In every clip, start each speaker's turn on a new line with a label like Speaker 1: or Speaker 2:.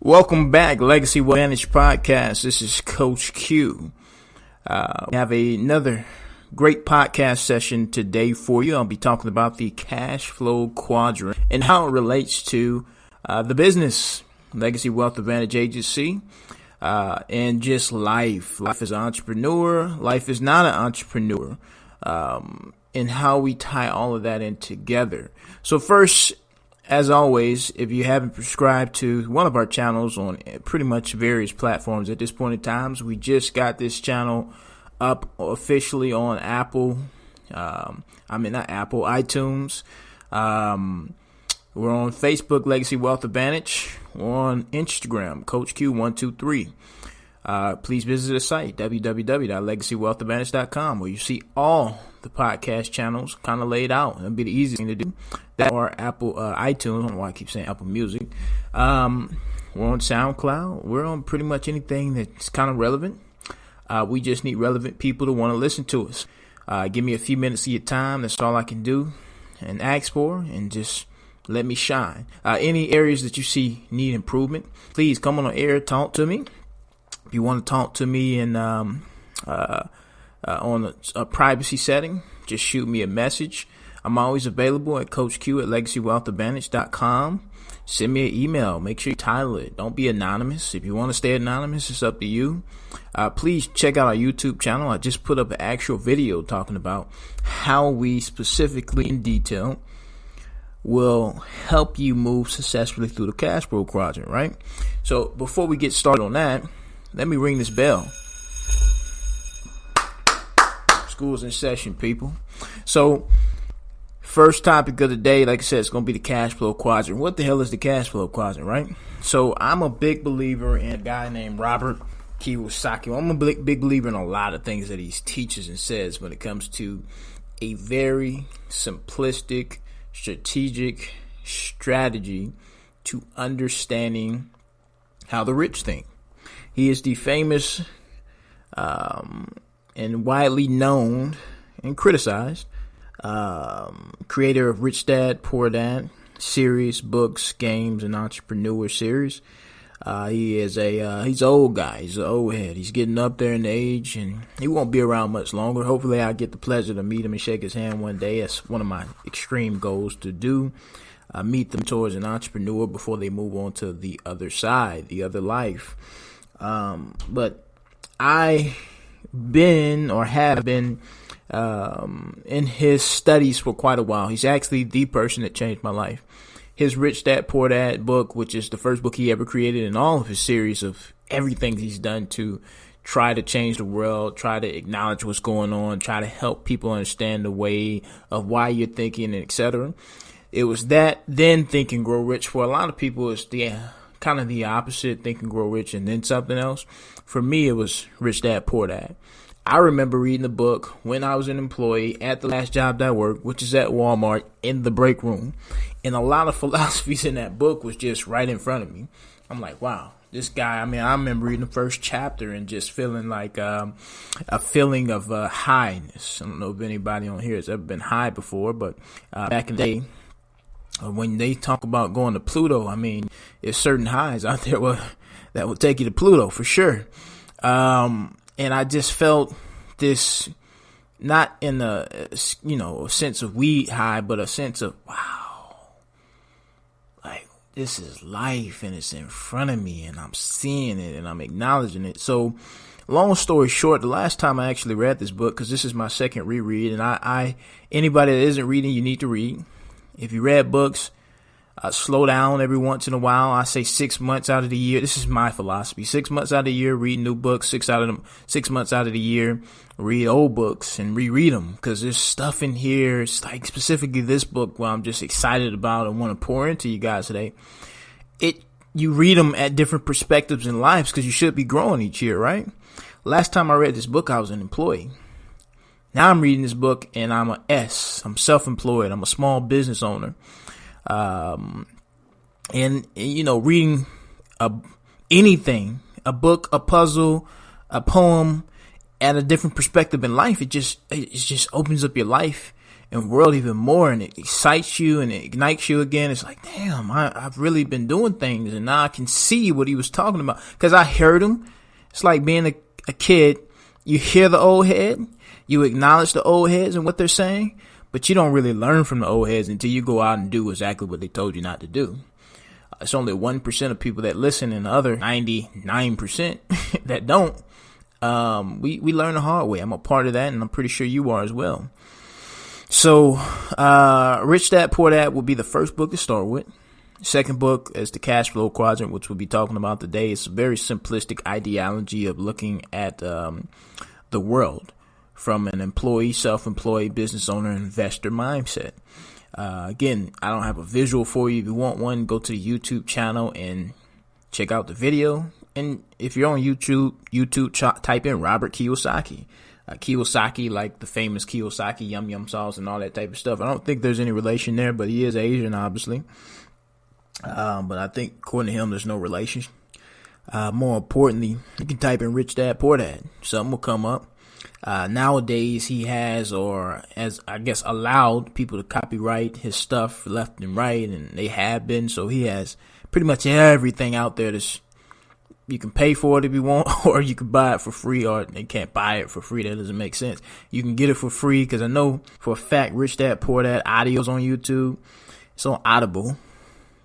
Speaker 1: Welcome back, Legacy Advantage Podcast. This is Coach Q. We have another great podcast session today for you. I'll be talking about the cash flow quadrant and how it relates to the business, Legacy Wealth Advantage Agency, and just life. Life as an entrepreneur, life is not an entrepreneur, and how we tie all of that in together. So first, as always, if you haven't subscribed to one of our channels on pretty much various platforms at this point in time, we just got this channel up officially on Apple. iTunes. We're on Facebook, Legacy Wealth Advantage. We're on Instagram, Coach Q123. Please visit the site, www.legacywealthadvantage.com, where you see all the podcast channels kind of laid out. It'll be the easiest thing to do. That or Apple iTunes. I don't know why I keep saying Apple Music. We're on SoundCloud. We're on pretty much anything that's kind of relevant. We just need relevant people to want to listen to us. Give me a few minutes of your time. That's all I can do and ask for, and just let me shine. Any areas that you see need improvement, please come on air, talk to me. If you want to talk to me in on a privacy setting, just shoot me a message. I'm always available at coachq@legacywealthadvantage.com. Send me an email. Make sure you title it. Don't be anonymous. If you want to stay anonymous, it's up to you. Please check out our YouTube channel. I just put up an actual video talking about how we specifically in detail will help you move successfully through the cash flow quadrant, right? So before we get started on that, let me ring this bell. School's in session, people. So first topic of the day, like I said, it's going to be the cash flow quadrant. What the hell is the cash flow quadrant, right? So I'm a big believer in a guy named Robert Kiyosaki. I'm a big believer in a lot of things that he teaches and says when it comes to a very simplistic, strategic strategy to understanding how the rich think. He is the famous and widely known and criticized creator of Rich Dad, Poor Dad series, books, games, and entrepreneur series. He's an old guy. He's an old head. He's getting up there in age, and he won't be around much longer. Hopefully I'll get the pleasure to meet him and shake his hand one day. That's one of my extreme goals to do. Meet them towards an entrepreneur before they move on to the other side, the other life. But I have been in his studies for quite a while. He's actually the person that changed my life. His Rich Dad, Poor Dad book, which is the first book he ever created in all of his series of everything he's done to try to change the world, try to acknowledge what's going on, try to help people understand the way of why you're thinking, etc. It was that, then Think and Grow Rich. For a lot of people, it's kind of the opposite, Think and Grow Rich and then something else. For me, it was Rich Dad, Poor Dad. I remember reading the book when I was an employee at the last job that I worked, which is at Walmart, in the break room. And a lot of philosophies in that book was just right in front of me. I'm like, wow, this guy, I remember reading the first chapter and just feeling like a feeling of highness. I don't know if anybody on here has ever been high before, but back in the day, when they talk about going to Pluto, there's certain highs out there that will take you to Pluto for sure. And I just felt this, not in a sense of weed high, but a sense of, wow, like this is life and it's in front of me and I'm seeing it and I'm acknowledging it. So long story short, the last time I actually read this book, because this is my second reread, and anybody that isn't reading, you need to read. If you read books, slow down every once in a while. I say 6 months out of the year. This is my philosophy. 6 months out of the year, read new books. 6 months out of the year, read old books and reread them. Because there's stuff in here. It's like specifically this book where I'm just excited about and want to pour into you guys today. You read them at different perspectives in lives because you should be growing each year, right? Last time I read this book, I was an employee. Now I'm reading this book and I'm I'm self-employed. I'm a small business owner. Reading anything, a book, a puzzle, a poem at a different perspective in life, it just opens up your life world even more, and it excites you and it ignites you again. It's like, damn, I've really been doing things, and now I can see what he was talking about because I heard him. It's like being a kid. You hear the old head, you acknowledge the old heads and what they're saying, but you don't really learn from the old heads until you go out and do exactly what they told you not to do. It's only 1% of people that listen, and the other 99% that don't. We learn the hard way. I'm a part of that, and I'm pretty sure you are as well. So, Rich Dad Poor Dad will be the first book to start with. Second book is the Cash Flow Quadrant, which we'll be talking about today. It's a very simplistic ideology of looking at the world from an employee, self-employed, business owner, investor mindset. Again, I don't have a visual for you. If you want one, go to the YouTube channel and check out the video. And if you're on YouTube, type in Robert Kiyosaki. Kiyosaki, like the famous Kiyosaki yum yum sauce and all that type of stuff. I don't think there's any relation there, but he is Asian, obviously. But I think according to him, there's no relation. More importantly, you can type in Rich Dad Poor Dad. Something will come up. Nowadays, he has, or has, I guess, allowed people to copyright his stuff left and right, and they have been. So he has pretty much everything out there that's, you can pay for it if you want, or you can buy it for free, or they can't buy it for free. That doesn't make sense. You can get it for free, because I know for a fact Rich Dad Poor Dad audio's on YouTube. It's on Audible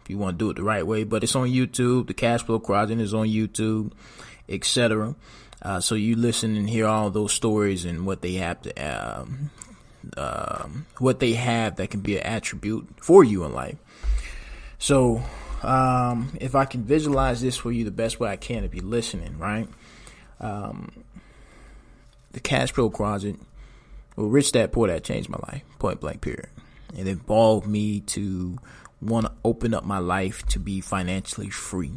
Speaker 1: if you want to do it the right way, but it's on YouTube. The Cash Flow Quadrant is on YouTube, etc. So you listen and hear all those stories and what they have to, what they have that can be an attribute for you in life. So, if I can visualize this for you the best way I can, if you're listening, right? The Cash Flow Quadrant, well, Rich Dad Poor Dad changed my life, point blank, period. It involved me to want to open up my life to be financially free.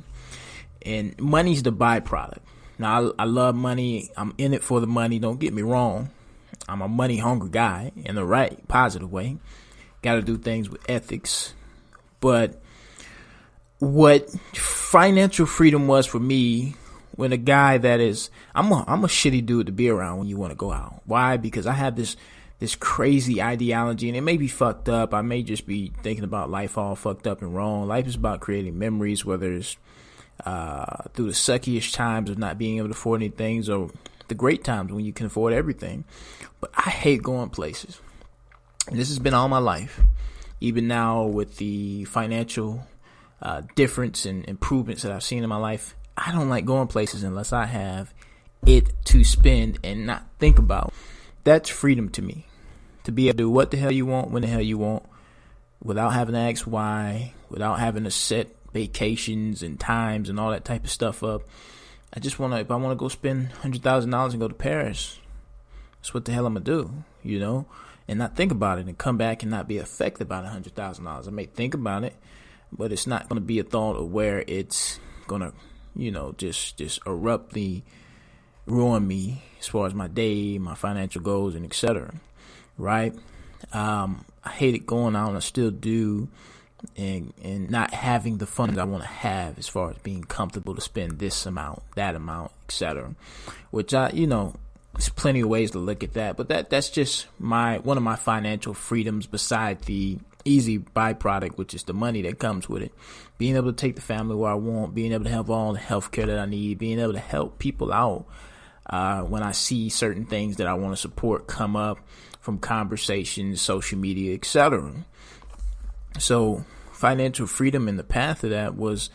Speaker 1: And money's the byproduct. Now, I love money. I'm in it for the money. Don't get me wrong. I'm a money hungry guy in the right, positive way. Got to do things with ethics. But what financial freedom was for me, when a guy that is, I'm a shitty dude to be around when you want to go out. Why? Because I have this crazy ideology, and it may be fucked up. I may just be thinking about life all fucked up and wrong. Life is about creating memories, whether it's through the suckiest times of not being able to afford any things, or the great times when you can afford everything. But I hate going places. And this has been all my life. Even now with the financial difference and improvements that I've seen in my life, I don't like going places unless I have it to spend and not think about. That's freedom to me. To be able to do what the hell you want, when the hell you want, without having to ask why, without having to set vacations and times and all that type of stuff up. I just want to, if I want to go spend $100,000 and go to Paris, that's what the hell I'm going to do, you know, and not think about it and come back and not be affected by the $100,000. I may think about it, but it's not going to be a thought of where it's going to, you know, just abruptly ruin me as far as my day, my financial goals, and etc. Right? I hated going out, and I still do, and not having the funds I want to have as far as being comfortable to spend this amount, that amount, etc. Which there's plenty of ways to look at that, but that's just one of my financial freedoms beside the easy byproduct, which is the money that comes with it. Being able to take the family where I want, being able to have all the health care that I need, being able to help people out when I see certain things that I want to support come up from conversations, social media, etc. So financial freedom and the path to that was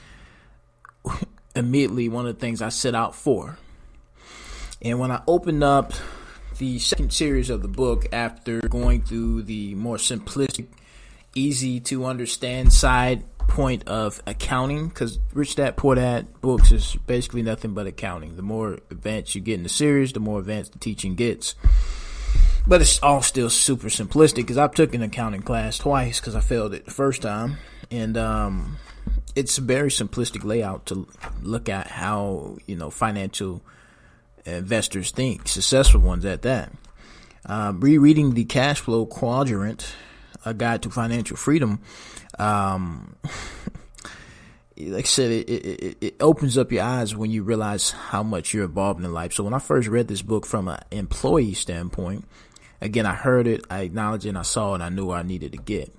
Speaker 1: immediately one of the things I set out for. And when I opened up the second series of the book, after going through the more simplistic, easy to understand side point of accounting, because Rich Dad Poor Dad books is basically nothing but accounting. The more advanced you get in the series, the more advanced the teaching gets. But it's all still super simplistic, because I've took an accounting class twice because I failed it the first time. And it's a very simplistic layout to look at how, financial investors think, successful ones at that. Rereading the Cash Flow Quadrant, A Guide to Financial Freedom, like I said, it opens up your eyes when you realize how much you're involved in life. So when I first read this book from an employee standpoint, Again, I heard it, I acknowledged it, and I saw it, and I knew where I needed to get.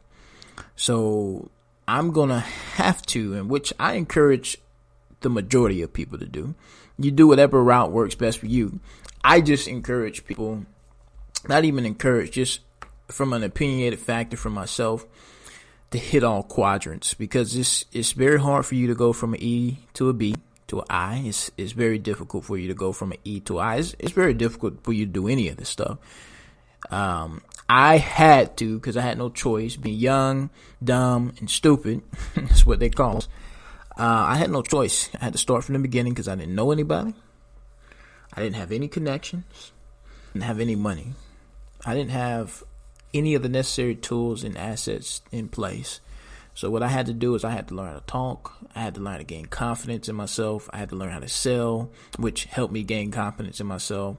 Speaker 1: So I'm going to have to, and which I encourage the majority of people to do. You do whatever route works best for you. I just encourage people, not even encourage, just from an opinionated factor for myself, to hit all quadrants, because it's very hard for you to go from an E to a B to an I. It's very difficult for you to go from an E to an I. It's very difficult for you to do any of this stuff. I had to, because I had no choice, being young, dumb, and stupid. That's what they call us. I had no choice. I had to start from the beginning because I didn't know anybody. I didn't have any connections. I didn't have any money. I didn't have any of the necessary tools and assets in place. So what I had to do is I had to learn how to talk. I had to learn to gain confidence in myself. I had to learn how to sell, which helped me gain confidence in myself.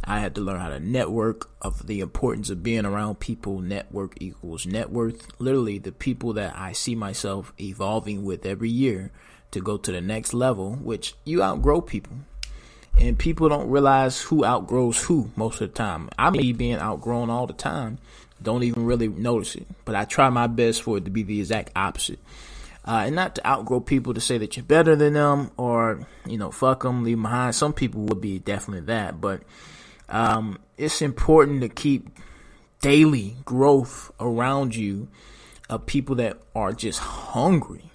Speaker 1: I had to learn how to network, of the importance of being around people. Network equals net worth. Literally, the people that I see myself evolving with every year to go to the next level, which you outgrow people. And people don't realize who outgrows who most of the time. I may be being outgrown all the time, don't even really notice it. But I try my best for it to be the exact opposite. And not to outgrow people to say that you're better than them or, fuck them, leave them behind. Some people would be definitely that. But it's important to keep daily growth around you of people that are just hungry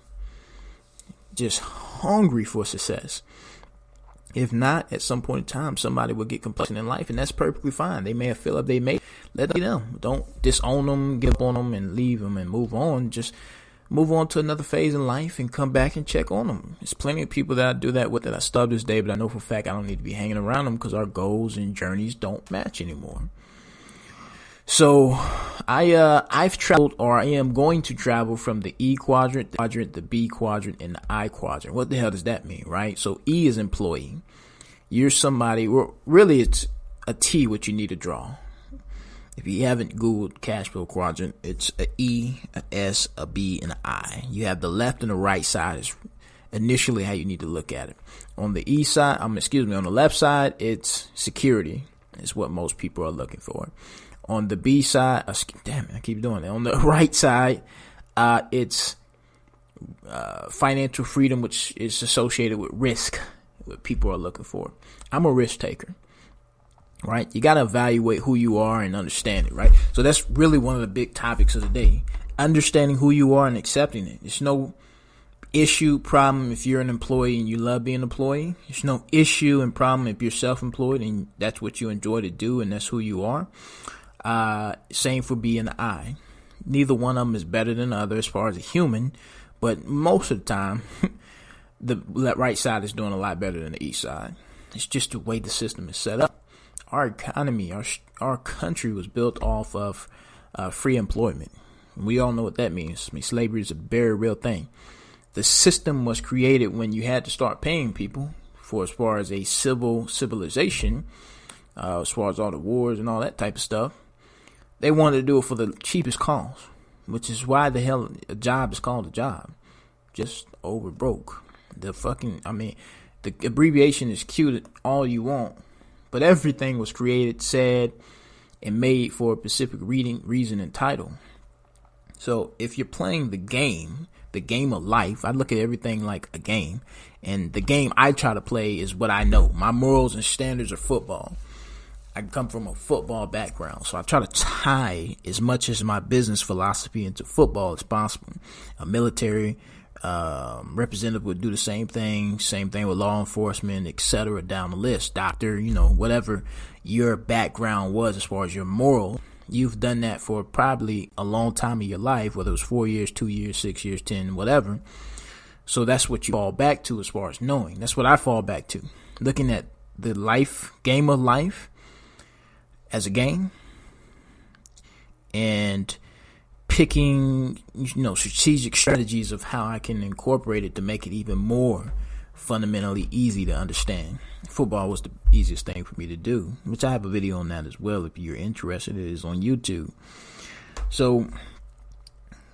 Speaker 1: for success. If not, at some point in time, somebody will get complacent in life, and that's perfectly fine. They may have feel like they may. Let them. Don't disown them, give up on them, and leave them and move on. Just move on to another phase in life and come back and check on them. There's plenty of people that I do that with that I still have this day, but I know for a fact I don't need to be hanging around them because our goals and journeys don't match anymore. So I've traveled, or I am going to travel, from the E quadrant, the B quadrant, and the I quadrant. What the hell does that mean, right? So E is employee. You're somebody, really it's a T what you need to draw. If you haven't Googled cash flow quadrant, it's a E, a S, a B, and an I. You have the left and the right side is initially how you need to look at it. On the E side, on the left side, it's security. Is what most people are looking for. On the B side, I keep doing it. On the right side, it's financial freedom, which is associated with risk, what people are looking for. I'm a risk taker, right? You got to evaluate who you are and understand it, right? So that's really one of the big topics of the day. Understanding who you are and accepting it. There's no issue, problem if you're an employee and you love being an employee. There's no issue and problem if you're self-employed and that's what you enjoy to do and that's who you are. Same for B and the I. Neither one of them is better than the other as far as a human, but most of the time, the right side is doing a lot better than the east side. It's just the way the system is set up. Our economy, our country was built off of free employment. We all know what that means. I mean, slavery is a very real thing. The system was created when you had to start paying people for as far as a civilization, as far as all the wars and all that type of stuff. They wanted to do it for the cheapest cost, which is why the hell a job is called a job. Just over broke. The abbreviation is cute all you want, but everything was created, said, and made for a specific reason and title. So if you're playing the game of life, I look at everything like a game, and the game I try to play is what I know. My morals and standards are football. I come from a football background, so I try to tie as much as my business philosophy into football as possible. A military representative would do the same thing with law enforcement, etc. down the list. Doctor, whatever your background was as far as your moral, you've done that for probably a long time of your life, whether it was 4 years, 2 years, 6 years, 10, whatever. So that's what you fall back to as far as knowing. That's what I fall back to. Looking at the game of life as a game and picking, strategic strategies of how I can incorporate it to make it even more fundamentally easy to understand. Football was the easiest thing for me to do, which I have a video on that as well. If you're interested, it is on YouTube. So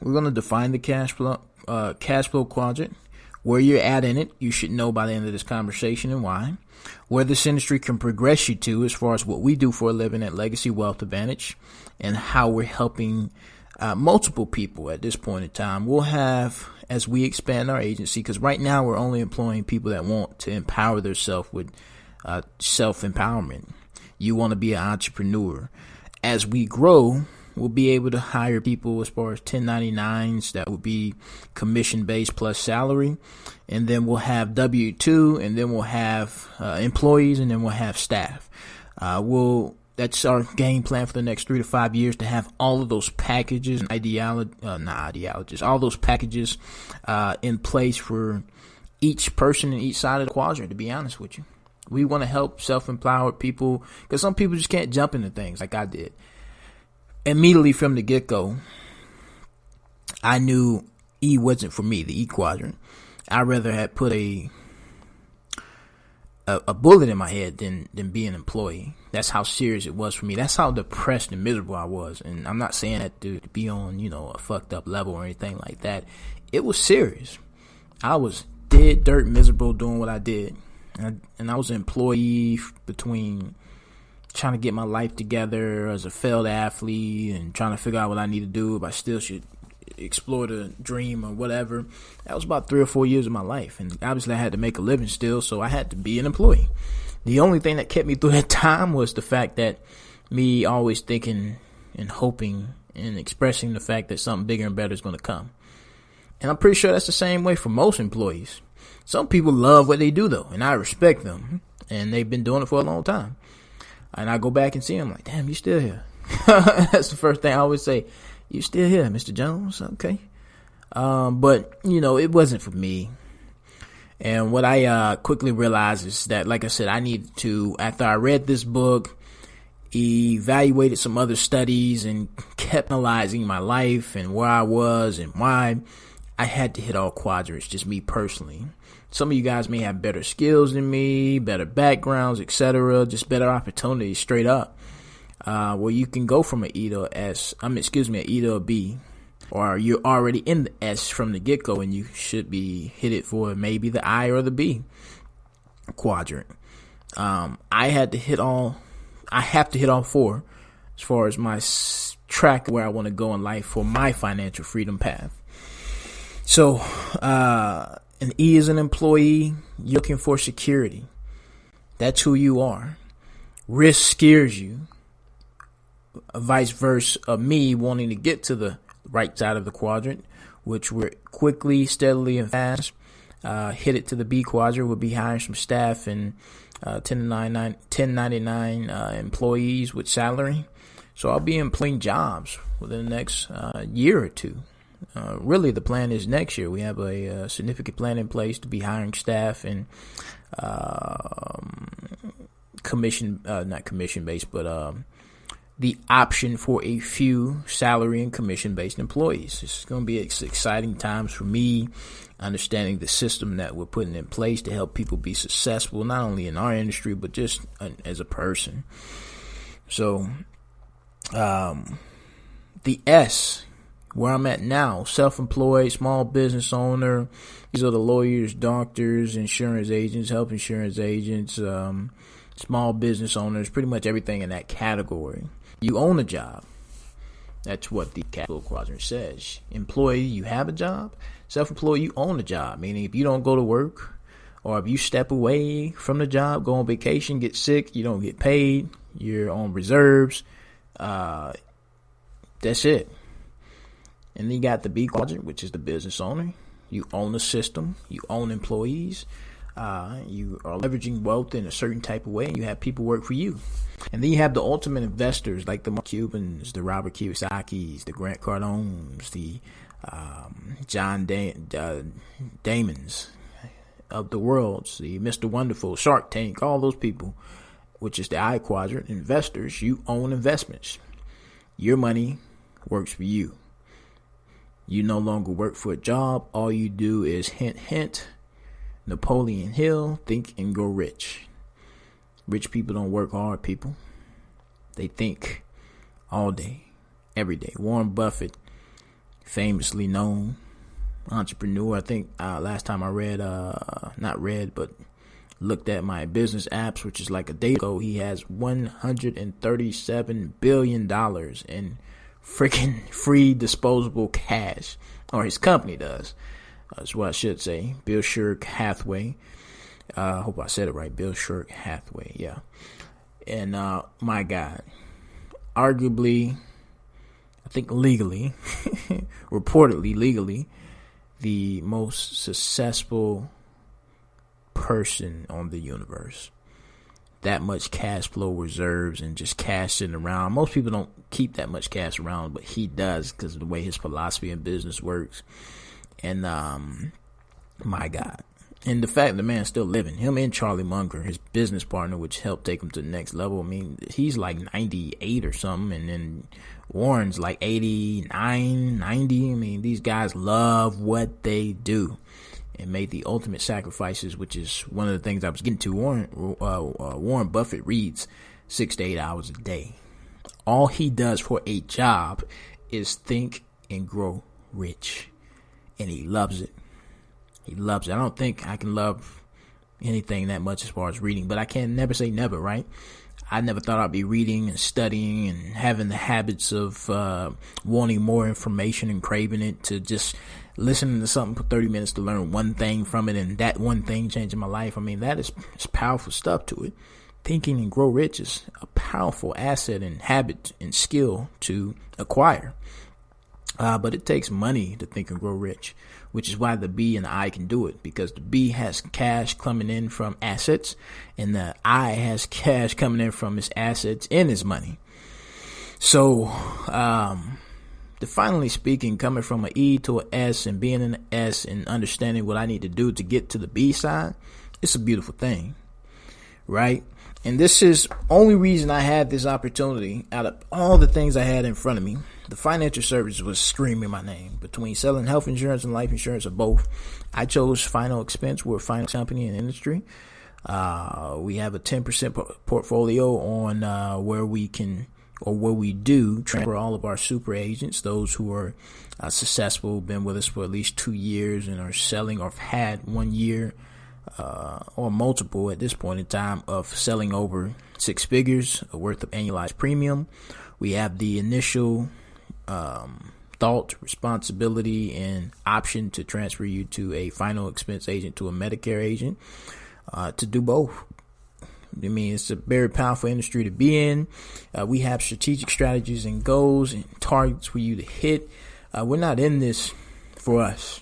Speaker 1: we're going to define the cash flow quadrant. where you're at in it, you should know by the end of this conversation and why. Where this industry can progress you to as far as what we do for a living at Legacy Wealth Advantage and how we're helping multiple people at this point in time. We'll have, as we expand our agency, because right now we're only employing people that want to empower themselves with self-empowerment. You want to be an entrepreneur. As we grow, we'll be able to hire people as far as 1099s that will be commission-based plus salary. And then we'll have W-2, and then we'll have employees, and then we'll have staff. That's our game plan for the next 3 to 5 years, to have all of those packages and all those packages in place for each person in each side of the quadrant, to be honest with you. We want to help self-empowered people, because some people just can't jump into things like I did. Immediately from the get-go, I knew E wasn't for me, the E quadrant. I'd rather have put a bullet in my head than be an employee. That's how serious it was for me. That's how depressed and miserable I was. And I'm not saying that to be on, a fucked up level or anything like that. It was serious. I was dead dirt miserable doing what I did. And I was an employee between trying to get my life together as a failed athlete and trying to figure out what I need to do, if I still should explore the dream or whatever. That was about 3 or 4 years of my life. And obviously I had to make a living still, so I had to be an employee. The only thing that kept me through that time was the fact that me always thinking and hoping and expressing the fact that something bigger and better is going to come. And I'm pretty sure that's the same way for most employees. Some people love what they do, though, and I respect them. And they've been doing it for a long time. And I go back and see them like, damn, you still here. That's the first thing I always say. You still here, Mr. Jones? Okay. But, it wasn't for me. And what I quickly realized is that, like I said, I needed to, after I read this book, evaluated some other studies, and kept analyzing my life and where I was and why, I had to hit all quadrants, just me personally. Some of you guys may have better skills than me, better backgrounds, etc., just better opportunities straight up. Where you can go from an E to an E to a B, or you're already in the S from the get-go and you should be headed for maybe the I or the B quadrant. I have to hit all 4 as far as my track where I want to go in life for my financial freedom path. So, an E is an employee. You're looking for security. That's who you are. Risk scares you. Vice versa of me wanting to get to the right side of the quadrant, which we're quickly, steadily, and fast hit it to the B quadrant. We'll be hiring some staff and 1099 employees with salary. So I'll be employing jobs within the next year or two. Really, the plan is next year. We have a significant plan in place to be hiring staff and not commission-based, but the option for a few salary and commission-based employees. It's going to be exciting times for me, understanding the system that we're putting in place to help people be successful, not only in our industry, but just as a person. So, the S, where I'm at now, self-employed, small business owner. These are the lawyers, doctors, insurance agents, health insurance agents, small business owners, pretty much everything in that category. You own a job. That's what the capital quadrant says. Employee, you have a job. Self-employed, you own a job. Meaning if you don't go to work, or if you step away from the job, go on vacation, get sick, you don't get paid, you're on reserves, that's it. And then you got the B quadrant, which is the business owner. You own the system. You own employees. You are leveraging wealth in a certain type of way. You have people work for you. And then you have the ultimate investors like the Mark Cubans, the Robert Kiyosaki's, the Grant Cardones, the John Damons of the worlds, the Mr. Wonderful, Shark Tank, all those people, which is the I quadrant. Investors, you own investments. Your money works for you. You no longer work for a job. All you do is hint, hint. Napoleon Hill, think and grow rich. Rich people don't work hard, people. They think all day, every day. Warren Buffett, famously known entrepreneur. I think last time I read, not read, but looked at my business apps, which is like a day ago, he has $137 billion in freaking free disposable cash, or his company does. That's what I should say. Berkshire Hathaway. I hope I said it right. Berkshire Hathaway. Yeah. And my God, arguably, I think legally, reportedly legally, the most successful person on the universe. That much cash flow reserves and just cash sitting around. Most people don't keep that much cash around, but he does because of the way his philosophy in business works. And my God. And the fact the man's still living. Him and Charlie Munger, his business partner, which helped take him to the next level. I mean, he's like 98 or something. And then Warren's like 89, 90. I mean, these guys love what they do and made the ultimate sacrifices, which is one of the things I was getting to. Warren Buffett reads 6 to 8 hours a day. All he does for a job is think and grow rich. And he loves it. He loves it. I don't think I can love anything that much as far as reading, but I can never say never, right? I never thought I'd be reading and studying and having the habits of wanting more information and craving it, to just listening to something for 30 minutes to learn one thing from it, and that one thing changing my life. I mean, that is powerful stuff to it. Thinking and grow rich is a powerful asset and habit and skill to acquire. But it takes money to think and grow rich, which is why the B and the I can do it, because the B has cash coming in from assets and the I has cash coming in from his assets and his money. So, finally speaking, coming from an E to an S and being an S and understanding what I need to do to get to the B side, it's a beautiful thing, right? And this is only reason I had this opportunity. Out of all the things I had in front of me, the financial services was screaming my name. Between selling health insurance and life insurance, or both, I chose Final Expense. We're a finance company in the industry. We have a 10% portfolio on where we can, or where we do, transfer all of our super agents, those who are successful, been with us for at least 2 years and are selling or have had 1 year or multiple at this point in time of selling over 6 figures worth of annualized premium. We have the initial thought, responsibility, and option to transfer you to a final expense agent, to a Medicare agent, to do both. I mean, it's a very powerful industry to be in. We have strategic strategies and goals and targets for you to hit. We're not in this for us.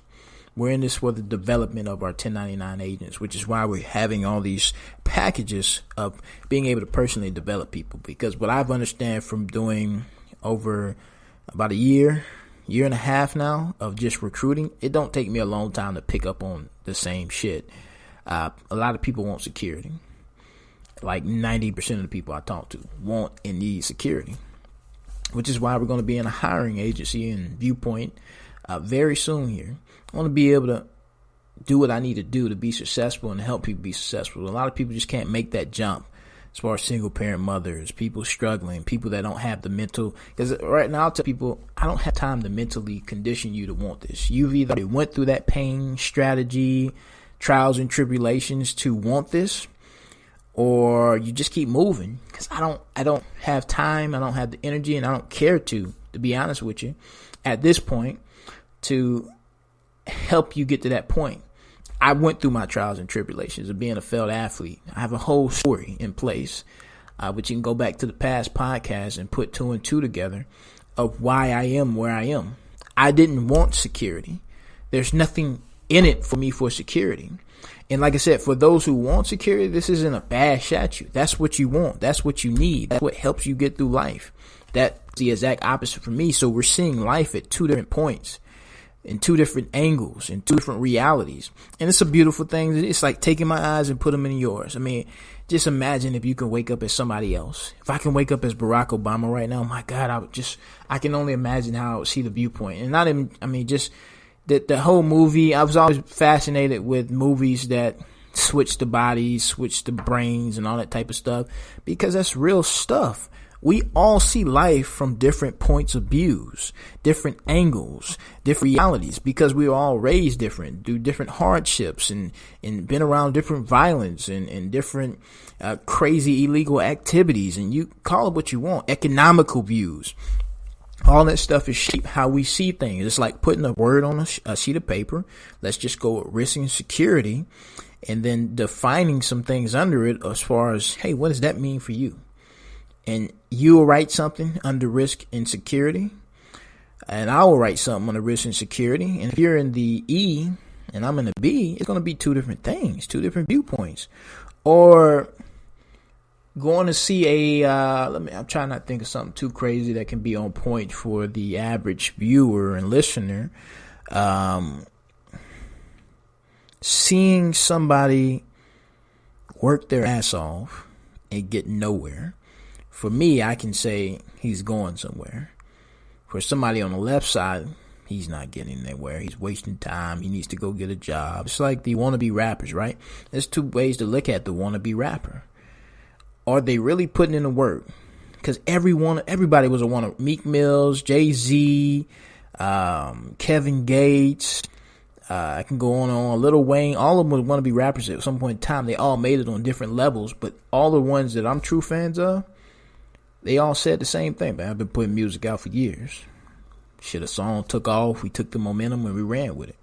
Speaker 1: We're in this for the development of our 1099 agents, which is why we're having all these packages of being able to personally develop people. Because what I've understand from doing over about a year and a half now of just recruiting, it don't take me a long time to pick up on the same shit. A lot of people want security. Like 90% of the people I talk to want and need security, which is why we're going to be in a hiring agency in Viewpoint very soon here. I want to be able to do what I need to do to be successful and help people be successful. A lot of people just can't make that jump as far as single parent mothers, people struggling, people that don't have the mental, because right now I'll tell people, I don't have time to mentally condition you to want this. You've either went through that pain, strategy, trials and tribulations to want this, or you just keep moving, because I don't have time, I don't have the energy, and I don't care to be honest with you, at this point, to help you get to that point. I went through my trials and tribulations of being a failed athlete. I have a whole story in place, which you can go back to the past podcasts and put 2 and 2 together of why I am where I am. I didn't want security. There's nothing in it for me for security. And like I said, for those who want security, this isn't a bash at you. That's what you want. That's what you need. That's what helps you get through life. That's the exact opposite for me. So we're seeing life at 2 different points, in 2 different angles, in 2 different realities. And it's a beautiful thing. It's like taking my eyes and put them in yours. I mean, just imagine if you can wake up as somebody else. If I can wake up as Barack Obama right now, my God, I can only imagine how I would see the Viewpoint. And not even, I mean, just the whole movie. I was always fascinated with movies that switch the bodies, switch the brains and all that type of stuff, because that's real stuff. We all see life from different points of views, different angles, different realities, because we were all raised different, through different hardships and been around different violence and different crazy illegal activities. And you call it what you want, economical views. All that stuff is shape how we see things. It's like putting a word on a sheet of paper. Let's just go with risk and security, and then defining some things under it as far as, hey, what does that mean for you? And you will write something under risk and security, and I will write something under risk and security. And if you're in the E and I'm in the B, it's going to be two different things, two different viewpoints. Or going to see I'm trying not to think of something too crazy that can be on point for the average viewer and listener. Seeing somebody work their ass off and get nowhere. For me, I can say he's going somewhere. For somebody on the left side, he's not getting anywhere. He's wasting time. He needs to go get a job. It's like the wannabe rappers, right? There's two ways to look at the wannabe rapper. Are they really putting in the work? Because everybody was a wannabe. Meek Mills, Jay-Z, Kevin Gates, I can go on, Lil Wayne. All of them would wannabe rappers at some point in time. They all made it on different levels, but all the ones that I'm true fans of, they all said the same thing. Man, I've been putting music out for years. Shit, a song took off. We took the momentum and we ran with it.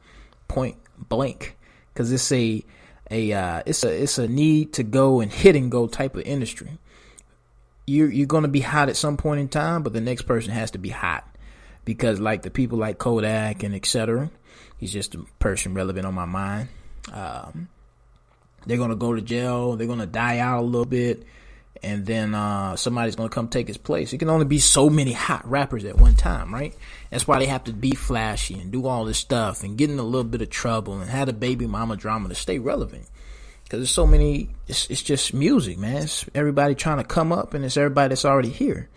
Speaker 1: Point blank. Because it's a need to go and hit and go type of industry. You're going to be hot at some point in time, but the next person has to be hot. Because like the people like Kodak and etc., he's just a person relevant on my mind. They're going to go to jail. They're going to die out a little bit. And then somebody's going to come take his place. It can only be so many hot rappers at one time, right? That's why they have to be flashy and do all this stuff and get in a little bit of trouble and have the baby mama drama to stay relevant. Because there's so many, it's just music, man. It's everybody trying to come up, and it's everybody that's already here.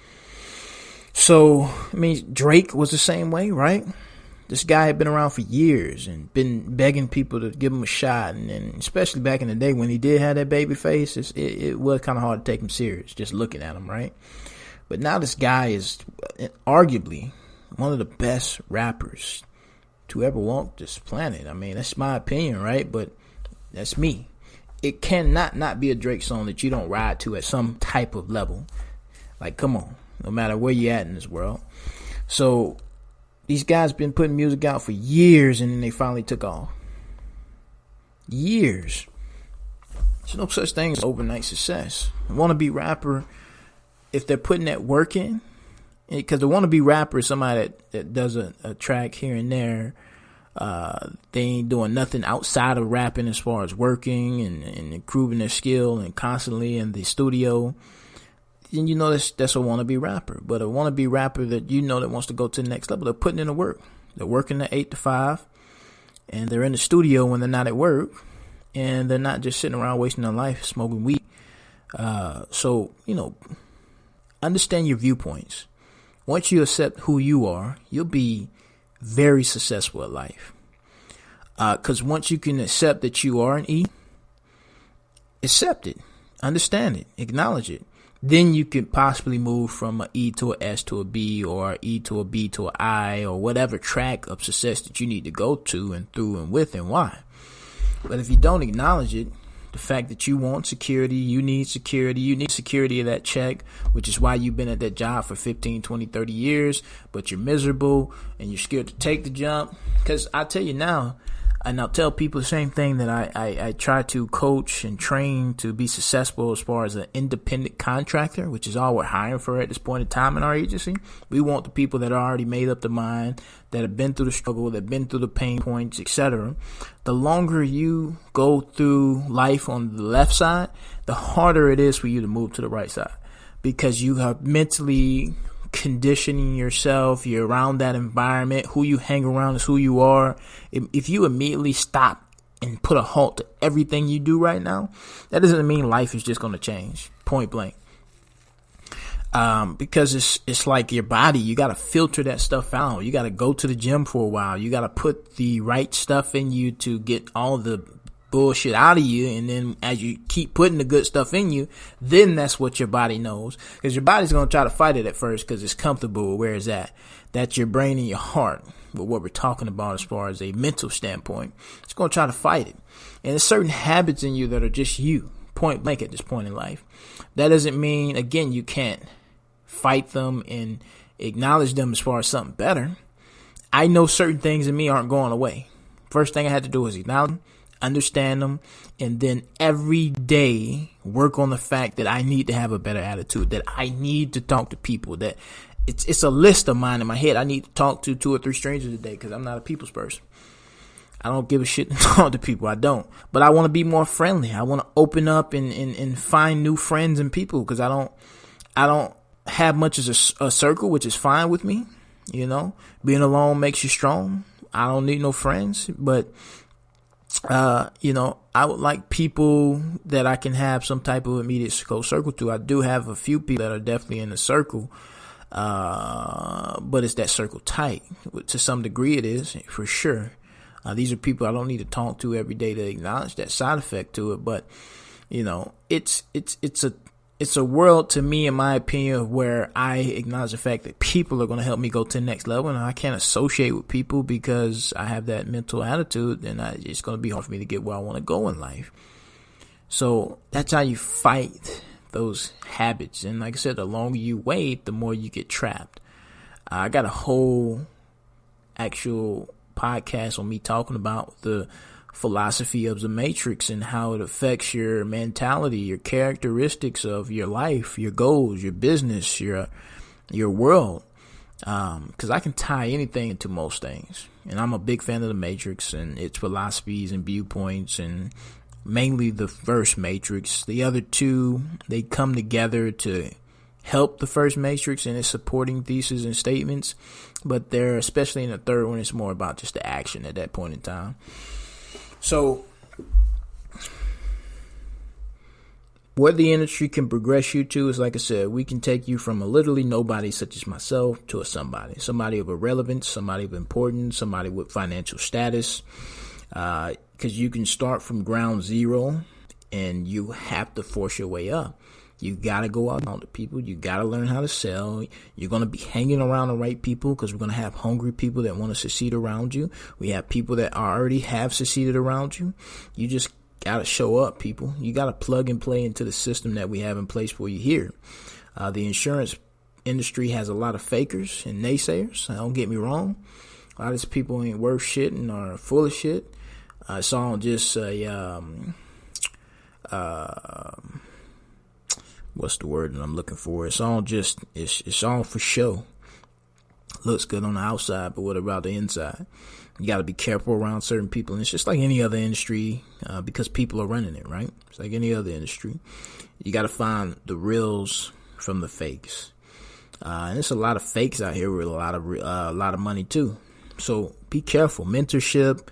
Speaker 1: So, I mean, Drake was the same way, right? This guy had been around for years and been begging people to give him a shot. And especially back in the day when he did have that baby face, it was kind of hard to take him serious, just looking at him, right? But now this guy is arguably one of the best rappers to ever walk this planet. I mean, that's my opinion, right? But that's me. It cannot not be a Drake song that you don't ride to at some type of level. Like, come on, no matter where you're at in this world. So these guys been putting music out for years, and then they finally took off. Years. There's no such thing as overnight success. A wannabe rapper, if they're putting that work in, because the wannabe rapper is somebody that does a track here and there. They ain't doing nothing outside of rapping as far as working and improving their skill and constantly in the studio. Then you know that's a wannabe rapper. But a wannabe rapper that you know that wants to go to the next level, they're putting in the work. They're working the 8 to 5, and they're in the studio when they're not at work, and they're not just sitting around wasting their life smoking weed. So, understand your viewpoints. Once you accept who you are, you'll be very successful at life. Because once you can accept that you are an E, accept it, understand it, acknowledge it. Then you could possibly move from an E to an S to a B, or an E to a B to an I, or whatever track of success that you need to go to and through and with and why. But if you don't acknowledge it, the fact that you want security, you need security of that check, which is why you've been at that job for 15, 20, 30 years, but you're miserable and you're scared to take the jump. Because I tell you now, and I'll tell people the same thing that I try to coach and train to be successful as far as an independent contractor, which is all we're hiring for at this point in time in our agency. We want the people that are already made up their mind, that have been through the struggle, that have been through the pain points, etc. The longer you go through life on the left side, the harder it is for you to move to the right side, because you have mentally conditioning yourself. You're around that environment. Who you hang around is who you are. If you immediately stop and put a halt to everything you do right now, that doesn't mean life is just going to change, point blank. Because it's like your body. You got to filter that stuff out. You got to go to the gym for a while. You got to put the right stuff in you to get all the bullshit out of you, and then as you keep putting the good stuff in you, then that's what your body knows, because your body's going to try to fight it at first because it's comfortable. Where is that? That's your brain and your heart. But what we're talking about as far as a mental standpoint, it's going to try to fight it. And there's certain habits in you that are just you, point blank at this point in life. That doesn't mean, again, you can't fight them and acknowledge them as far as something better. I know certain things in me aren't going away. First thing I had to do was acknowledge them, understand them, and then every day work on the fact that I need to have a better attitude, that I need to talk to people, that it's a list of mine in my head. I need to talk to 2 or 3 strangers a day because I'm not a people's person. I don't give a shit to talk to people. I don't. But I want to be more friendly. I want to open up and find new friends and people, because I don't have much as a circle, which is fine with me. You know, being alone makes you strong. I don't need no friends, but you know, I would like people that I can have some type of immediate circle to. I do have a few people that are definitely in the circle, but it's that circle tight. To some degree it is, for sure. These are people I don't need to talk to every day to acknowledge that side effect to it, but you know, it's a world to me, in my opinion, where I acknowledge the fact that people are going to help me go to the next level, and I can't associate with people because I have that mental attitude, and it's going to be hard for me to get where I want to go in life. So that's how you fight those habits. And like I said, the longer you wait, the more you get trapped. I got a whole actual podcast on me talking about the philosophy of the Matrix and how it affects your mentality, your characteristics of your life, your goals, your business, your world. Because I can tie anything into most things, and I'm a big fan of the Matrix and its philosophies and viewpoints, and mainly the first Matrix. The other two, they come together to help the first Matrix and its supporting theses and statements, but they're, especially in the third one, it's more about just the action at that point in time. So, what the industry can progress you to is, like I said, we can take you from a literally nobody such as myself to a somebody of irrelevance, somebody of importance, somebody with financial status, because you can start from ground zero and you have to force your way up. You got to go out to people. You got to learn how to sell. You're going to be hanging around the right people, because we're going to have hungry people that want to succeed around you. We have people that already have succeeded around you. You just got to show up, people. You got to plug and play into the system that we have in place for you here. The insurance industry has a lot of fakers and naysayers. Don't get me wrong. A lot of these people ain't worth shit and are full of shit. It's all just what's the word that I'm looking for? It's all for show. Looks good on the outside, but what about the inside? You got to be careful around certain people. And it's just like any other industry, because people are running it, right? It's like any other industry. You got to find the reals from the fakes. And there's a lot of fakes out here with a lot of money too. So be careful. Mentorship,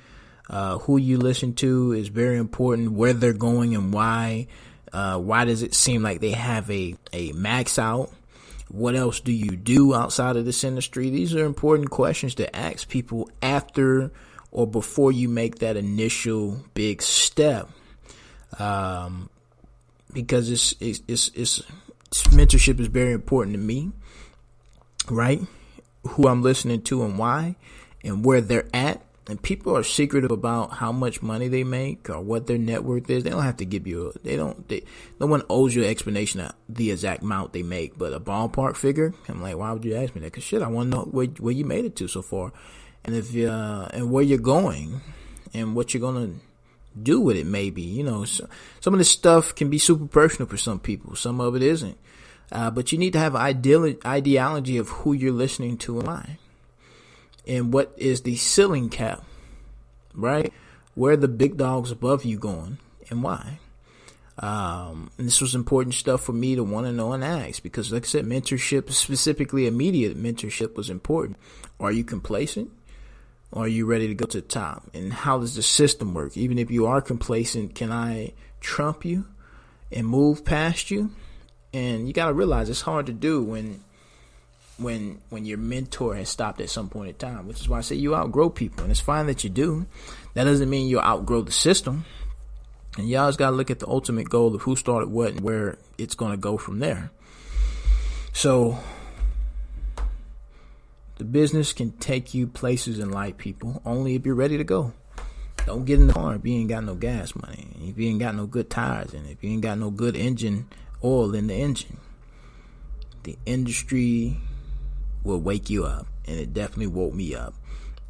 Speaker 1: who you listen to is very important. Where they're going and why. Why does it seem like they have a max out? What else do you do outside of this industry? These are important questions to ask people after or before you make that initial big step. Because it's mentorship is very important to me, right? Who I'm listening to and why, and where they're at. And people are secretive about how much money they make or what their net worth is. They don't have to give you no one owes you an explanation of the exact amount they make, but a ballpark figure. I'm like, why would you ask me that? Cause shit, I want to know where you made it to so far, and and where you're going and what you're going to do with it. Maybe, you know, some of this stuff can be super personal for some people. Some of it isn't. But you need to have an ideology of who you're listening to and why. And what is the ceiling cap, right? Where are the big dogs above you going and why? And this was important stuff for me to want to know and ask, because like I said, mentorship, specifically immediate mentorship, was important. Are you complacent? Or are you ready to go to the top? And how does the system work? Even if you are complacent, can I trump you and move past you? And you got to realize it's hard to do when your mentor has stopped at some point in time, which is why I say you outgrow people, and it's fine that you do. That doesn't mean you'll outgrow the system. And you always got to look at the ultimate goal of who started what and where it's going to go from there. So the business can take you places in life, people, only if you're ready to go. Don't get in the car if you ain't got no gas money, if you ain't got no good tires, and if you ain't got no good engine oil in the engine. The industry will wake you up, and it definitely woke me up.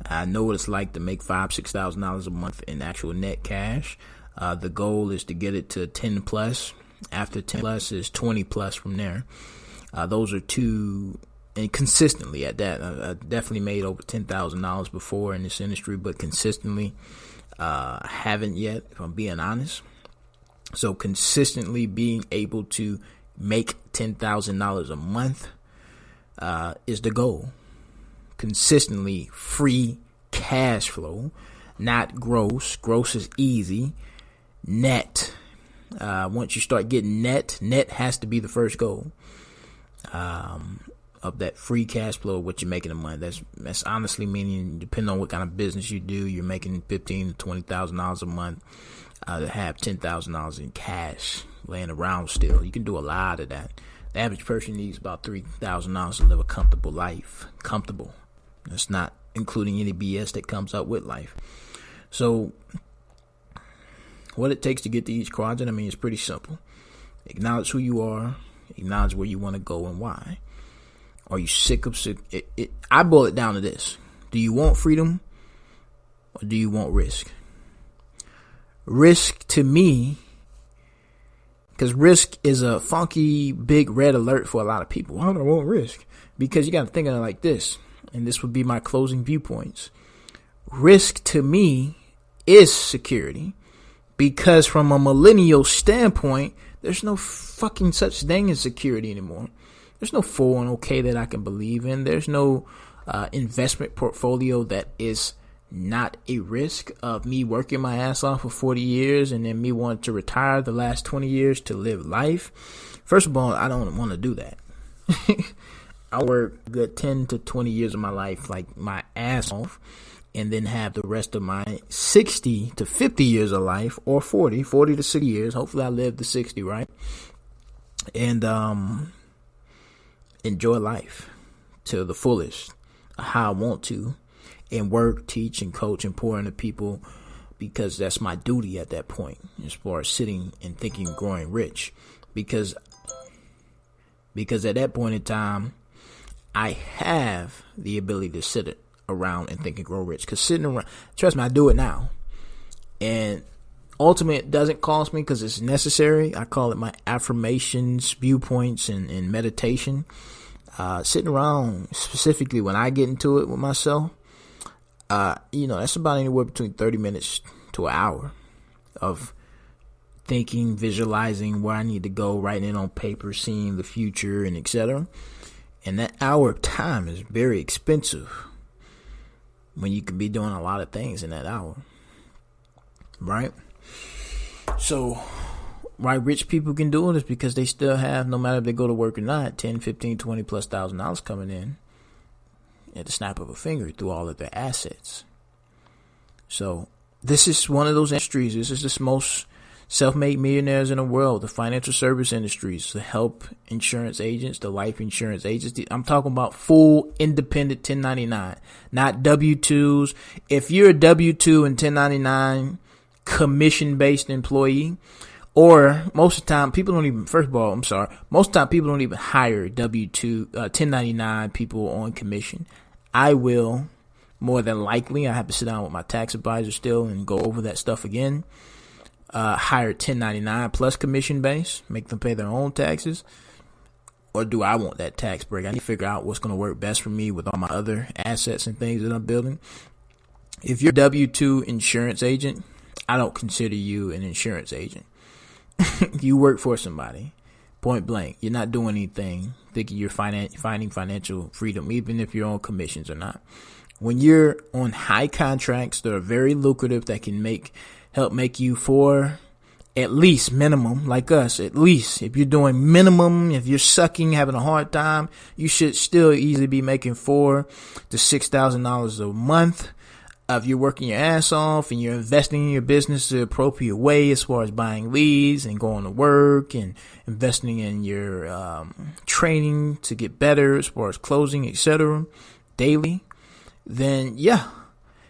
Speaker 1: I know what it's like to make $5,000-$6,000 a month in actual net cash. The goal is to get it to 10 plus. After 10 plus is 20 plus from there. Those are two, and consistently at that. I definitely made over $10,000 before in this industry, but consistently haven't yet, if I'm being honest. So consistently being able to make $10,000 a month is the goal. Consistently free cash flow, not gross. Gross is easy. Net. Once you start getting net has to be the first goal. Of that free cash flow, what you're making a month. That's honestly meaning, depending on what kind of business you do, you're making $15,000 to $20,000 a month. To have $10,000 in cash laying around still, you can do a lot of that. The average person needs about $3,000 to live a comfortable life. Comfortable. That's not including any BS that comes out with life. So, what it takes to get to each quadrant, I mean, it's pretty simple. Acknowledge who you are. Acknowledge where you want to go and why. Are you sick of it? I boil it down to this. Do you want freedom or do you want risk? Risk to me, because risk is a funky big red alert for a lot of people. Why do I want risk? Because you got to think of it like this, and this would be my closing viewpoints. Risk to me is security, because from a millennial standpoint, there's no fucking such thing as security anymore. There's no 401k that I can believe in. There's no investment portfolio that is not a risk of me working my ass off for 40 years and then me wanting to retire the last 20 years to live life. First of all, I don't want to do that. I work a good 10 to 20 years of my life like my ass off, and then have the rest of my 60 to 50 years of life, or 40 to 60 years. Hopefully I live to 60, right? And enjoy life to the fullest, how I want to, and work, teach, and coach, and pour into people, because that's my duty at that point, as far as sitting and thinking growing rich. Because at that point in time, I have the ability to sit around and think and grow rich. Because sitting around, trust me, I do it now. And ultimately, it doesn't cost me because it's necessary. I call it my affirmations, viewpoints, and meditation. Sitting around, specifically when I get into it with myself, that's about anywhere between 30 minutes to an hour of thinking, visualizing where I need to go, writing it on paper, seeing the future, and etc. And that hour of time is very expensive when you could be doing a lot of things in that hour, right? So why rich people can do it is because they still have, no matter if they go to work or not, 10, 15, 20 plus $1,000 coming in at the snap of a finger through all of their assets. So this is one of those industries. This is the most self-made millionaires in the world, the financial service industries, the health insurance agents, the life insurance agents. I'm talking about full independent 1099, not W-2s. If you're a W-2 and 1099 commission-based employee, or most of the time people don't even, most of the time people don't even hire W-2, 1099 people on commission. I will, more than likely, I have to sit down with my tax advisor still and go over that stuff again. Hire 1099 plus commission base, make them pay their own taxes, or do I want that tax break? I need to figure out what's going to work best for me with all my other assets and things that I'm building. If you're a W-2 insurance agent, I don't consider you an insurance agent. You work for somebody, point blank. You're not doing anything thinking you're finding financial freedom, even if you're on commissions or not. When you're on high contracts that are very lucrative, that can help make you for at least minimum, like us, at least if you're doing minimum, if you're sucking, having a hard time, you should still easily be making $4,000 to $6,000 a month. If you're working your ass off and you're investing in your business the appropriate way, as far as buying leads and going to work and investing in your training to get better as far as closing, etc., daily, then yeah,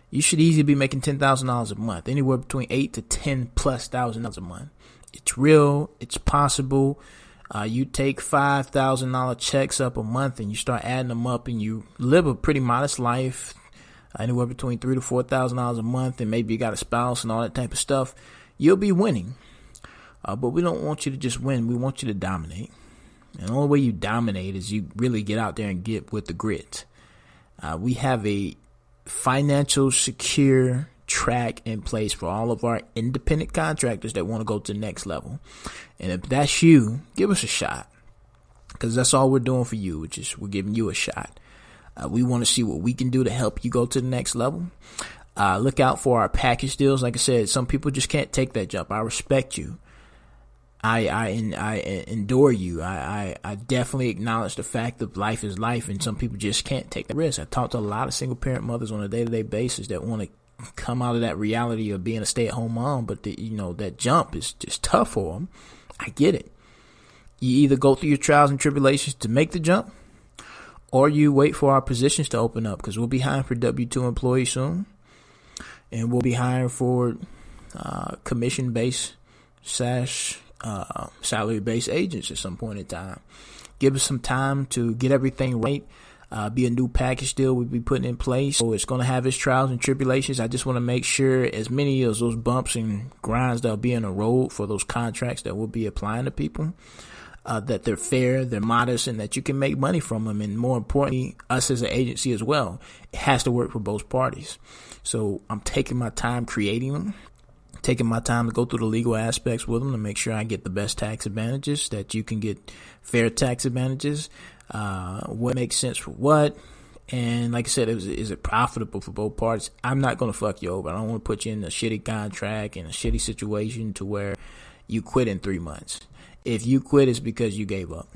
Speaker 1: you should easily be making $10,000 a month, anywhere between $8,000 to $10,000+ a month. It's real. It's possible. You take $5,000 checks up a month and you start adding them up, and you live a pretty modest life, anywhere between $3,000 to $4,000 a month, and maybe you got a spouse and all that type of stuff. You'll be winning. But we don't want you to just win. We want you to dominate. And the only way you dominate is you really get out there and get with the grit. We have a financial secure track in place for all of our independent contractors that want to go to the next level. And if that's you, give us a shot, because that's all we're doing for you, which is we're giving you a shot. We want to see what we can do to help you go to the next level. Look out for our package deals. Like I said, some people just can't take that jump. I respect you. I endure you. I definitely acknowledge the fact that life is life, and some people just can't take the risk. I talk to a lot of single parent mothers on a day-to-day basis that want to come out of that reality of being a stay-at-home mom, but that jump is just tough for them. I get it. You either go through your trials and tribulations to make the jump, or you wait for our positions to open up, because we'll be hiring for W-2 employees soon, and we'll be hiring for commission-based salary-based agents at some point in time. Give us some time to get everything right. Be a new package deal we'll be putting in place. So it's going to have its trials and tribulations. I just want to make sure as many of those bumps and grinds that'll be in the road for those contracts that we'll be applying to people, that they're fair, they're modest, and that you can make money from them. And more importantly, us as an agency as well. It has to work for both parties. So I'm taking my time creating them, taking my time to go through the legal aspects with them to make sure I get the best tax advantages, that you can get fair tax advantages, what makes sense for what. And like I said, is it profitable for both parties? I'm not going to fuck you over. I don't want to put you in a shitty contract and a shitty situation to where you quit in 3 months. If you quit, it's because you gave up,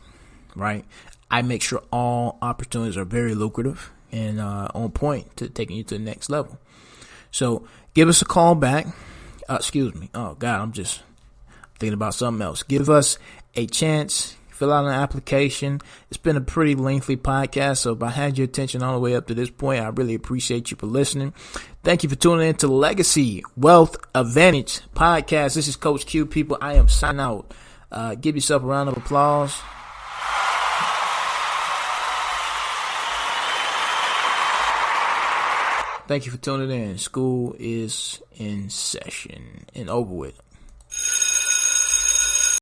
Speaker 1: right? I make sure all opportunities are very lucrative and on point to taking you to the next level. So give us a call back. Excuse me. Oh, God, I'm just thinking about something else. Give us a chance. Fill out an application. It's been a pretty lengthy podcast, so if I had your attention all the way up to this point, I really appreciate you for listening. Thank you for tuning in to Legacy Wealth Advantage Podcast. This is Coach Q, people. I am signing out. Give yourself a round of applause. Thank you for tuning in. School is in session and over with.